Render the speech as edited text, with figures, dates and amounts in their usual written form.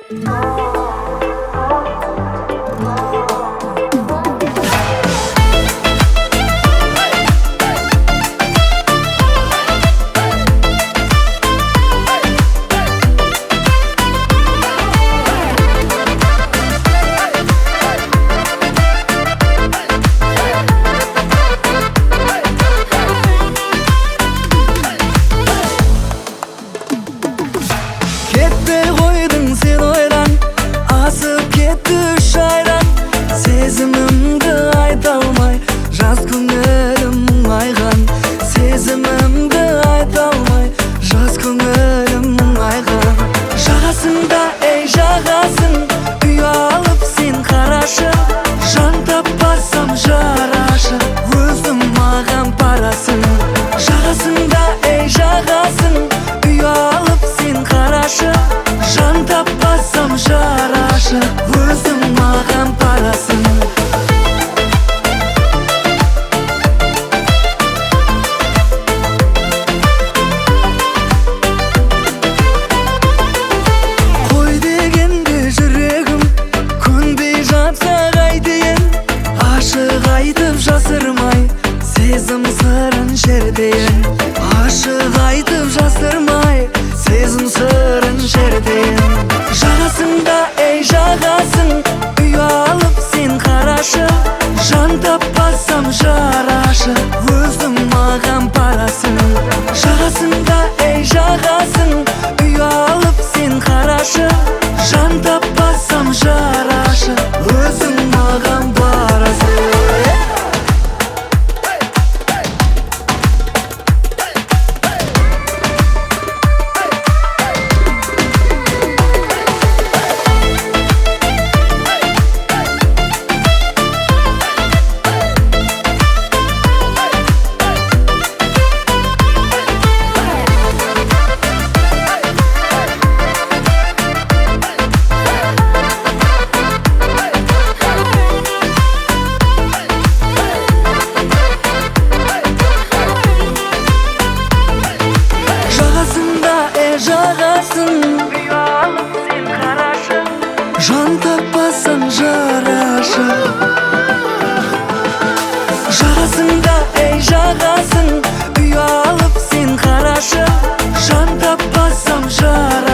Кетпей қойдың сен ойдан, асып кетті үш айдан. Сезімімді айта алмай, жас көңілім мұңайған. Сезімімді айта алмай, жас көңілім мұңайған. Жағасында, ей жағасын, үй алып сен қарашы. Жан таппасам жарашы, өзім маған парасын. Жағасында, ей жағасын, үй алып сен қарашы. Жан таппасам жарашы, өзім маған парасын. Қой дегенде жүрегім көнбей жатса қайтейін. Ашық айтып жасырмай, сезім сырын шертейін. Ашық айтып жасырмай, сезім сырын шертейін. Жағасында, ей жағасын, үй алып сен қарашы. Жан таппасам жарашы, өзім маған парасын. Жағасында, ей жағасын, үй алып сен қарашы. Жан таппасам жарашы, өзім маған парасын. Жағасында, жағасын, үй алып сен қарашы. Жан таппасам жарашы. Жағасында, жағасын, үй алып сен қарашы. Жан таппасам жарашы.